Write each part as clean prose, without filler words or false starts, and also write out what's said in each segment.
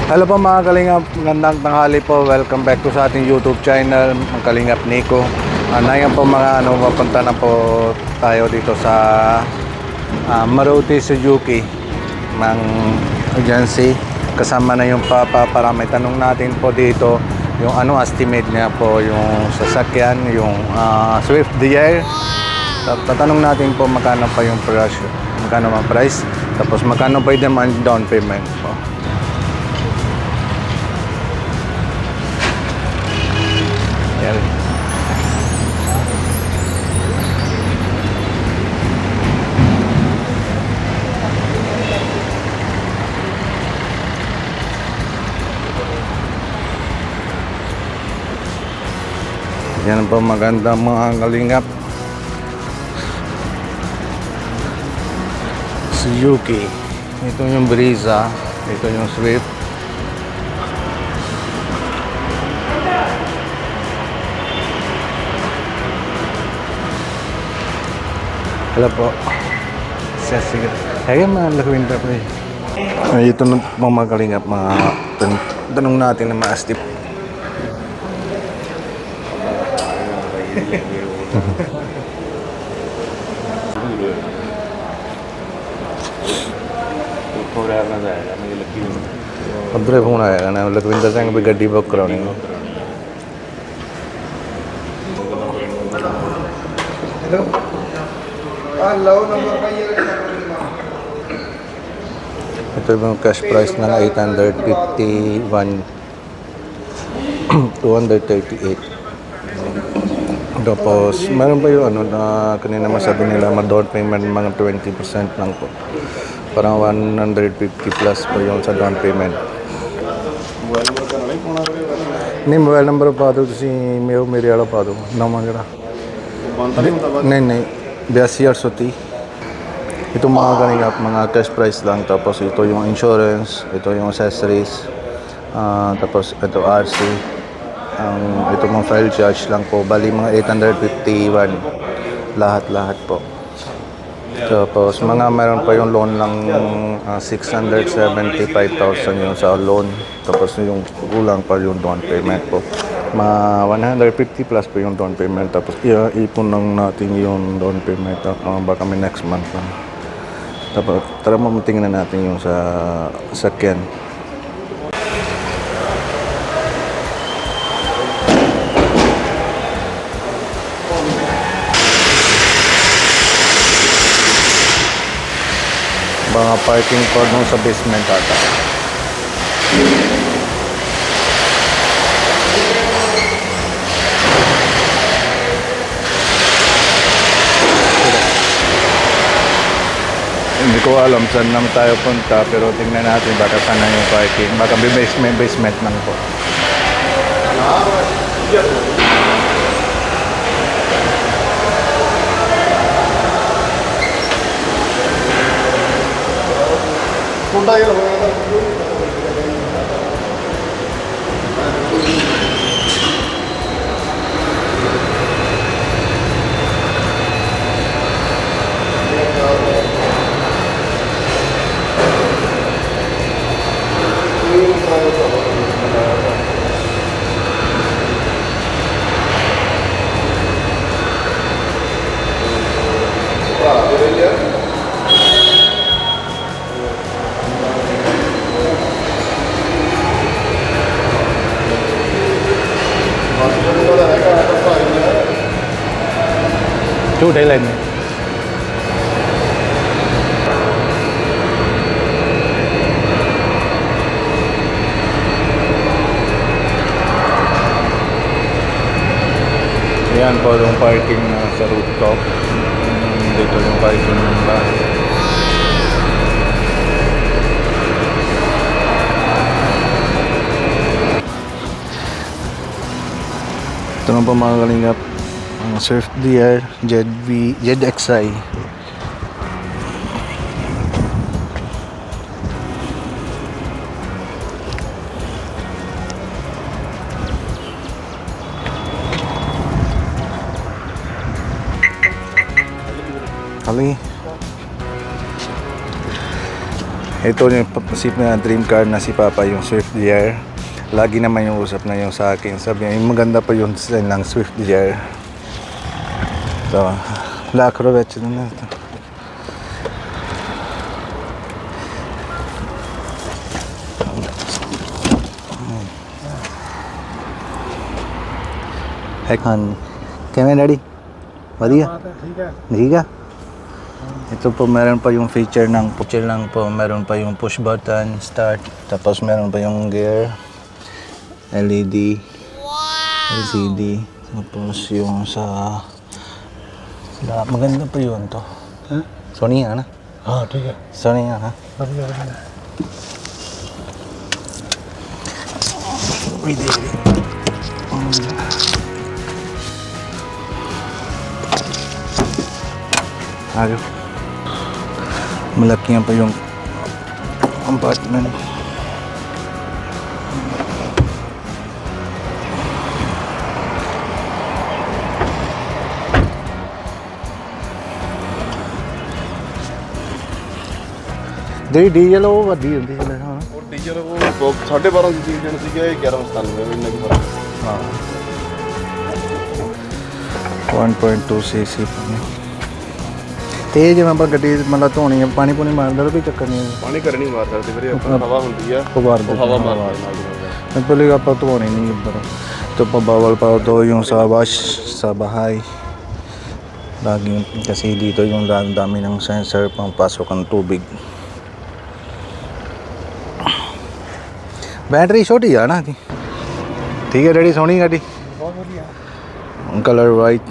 Hello po mga Kalingap, magandang tanghali po. Welcome back to sa ating YouTube channel, ang Kalingap Nico. Ngayon po papunta na po tayo dito sa Maruti Suzuki ng agency. Kasama na yung papa para may tanong natin po dito yung estimate niya po yung sasakyan, yung Swift Desire. Tatanong natin po magkano pa yung price, magkano ang price, tapos magkano pa yung down payment po. Yan. Yan po maganda mga Kalingap. Suzuki. Ito yung Brezza, ito yung Swift. Hello po. Sige. Kaya mga lakwinta po eh. Ito na mga Kalingap, mga tanong natin na maastip. पंद्रह फोन आएगा ना लखविंदर सिंह भी गड्डी बुक करानी है. Hello ito yung cash price ng 851 238. Tapos meron pa yung na kanina masabi nila ma-down payment mga 20% lang po. Parang 150 plus po yung sa down payment. नहीं mobile number पा दो तुसी मेरे वाला पा दो नवा जरा नहीं 82,830. ito mga kanina mga cash price lang, tapos ito yung insurance, ito yung accessories, tapos ito RC, ito mga file charge lang po, bali mga 851 lahat po. Tapos mga meron pa yung loan lang 675,000 yung sa loan, tapos yung kulang pa yung down payment po, mga 150 plus po yung down payment, tapos ipon lang natin yung down payment baka may next month pa. Tapos tara tingnan natin yung sa sakyan. Mga parking po nung sa basement ata. Hindi ko alam saan naman tayo punta, pero tingnan natin baka sana yung parking, baka basement lang po. Chú đẩy lên. Yan po yung parking sa rooftop. Dito yung parking ng bahay. Ito na po mga Kalingap, ang Swift Desire ZXi. Kali Ito yung papasip na dream car na si Papa, yung Swift Desire. Lagi naman yung usap na yung sa akin. Sabi niya, yung maganda pa yung design ng Swift Desire. So, Black Corvette na ito. Han, kaya daddy? ਵਧੀਆ? ठीक है? Ito po meron pa yung feature lang po, meron pa yung push button, start, tapos meron pa yung gear, LED, LCD, tapos yung sa maganda pa yun to. Huh? Sony nga na? ठीक है Sony nga na? Ayaw. Malaki yan pa yung compartment. ਦੇ ਡੀਜ਼ਲ ਉਹ ਵੱਡੀ ਹੁੰਦੀ ਸੀ ਨਾ ਉਹ ਡੀਜ਼ਲ ਉਹ 12.5 ਦੀ ਇੰਜਨ ਸੀਗਾ ਇਹ 1197 ਇੰਨਾ ਕੀ ਫਰਕ ਹਾਂ 1.2 cc ਤੇ ਜਿਵੇਂ ਆਪਾਂ ਗੱਡੀ ਮਤਲਬ ਧੋਣੀ ਆ ਪਾਣੀ ਪੂਣੀ ਮਾਰਦਾ ਤਾਂ ਕੋਈ ਚੱਕਰ ਨਹੀਂ ਪਾਣੀ ਕਰ ਨਹੀਂ ਮਾਰ ਸਕਦੇ ਵੀਰੇ ਆਪਾਂ ਹਵਾ ਹੁੰਦੀ ਆ ਉਹ ਹਵਾ ਮਾਰ ਪਹਿਲੇ ਆਪਾਂ ਧੋਣੀ ਨਹੀਂ ਉੱਪਰ ਤੇ ਆਪਾਂ bawal pa daw yung sa wash sa bahay lagi kasi dito yung dami ng sensor pang pasok ang tubig. Battery छोटी है ना ठीक है डैडी सोनी गाड़ी ਬਹੁਤ ਵਧੀਆ colour white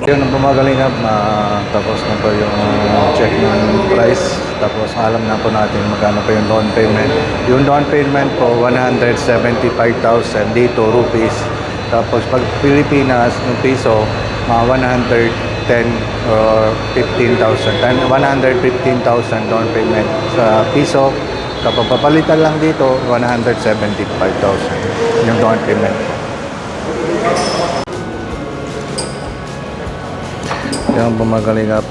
yun ang pumagaling up tapos na po yung check ng price tapos alam na po natin magkano pa yung down payment po 175,000 dito rupees tapos pag Pilipinas yung piso mga 110 or 15,000 115,000 down payment sa piso kapag papalitan lang dito 175,000 yung down payment. Yan bumagaling up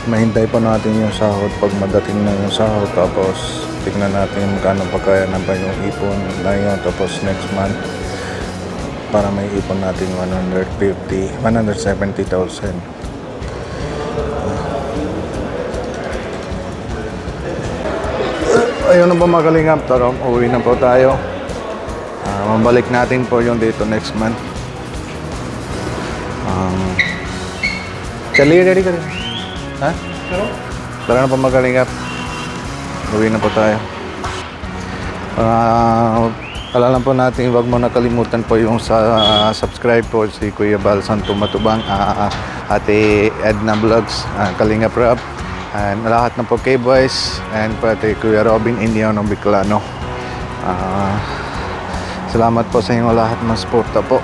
mahintay pa natin yung sahod pag madating na yung sahod tapos tignan natin magkano pa kaya na ba yung ipon na yun tapos next month para may ipon natin 170,000. Ayun na bumagaling up pero uwi na po tayo. Mabalik natin po yung dito next month. चलिए रेडी करें हाँ tara na po magalingap uwi na po tayo alalan po natin huwag mo nakalimutan po yung sa subscribe po si Kuya Bal Santo Matubang Ate Edna Vlogs Kalingap Rap and lahat na po K-Boys and pati Kuya Robin Indiano Bicolano salamat po sa inyong lahat ng suporta po.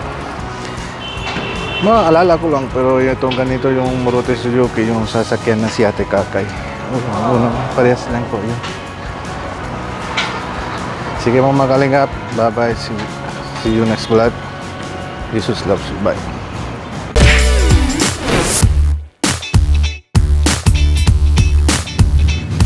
Maalala ko lang pero itong ganito yung Maruti Suzuki yung sasakyan na si Ate Kakay parehas lang po yun. Sige mga kalingap, bye bye, see you next vlog. Jesus loves you, bye.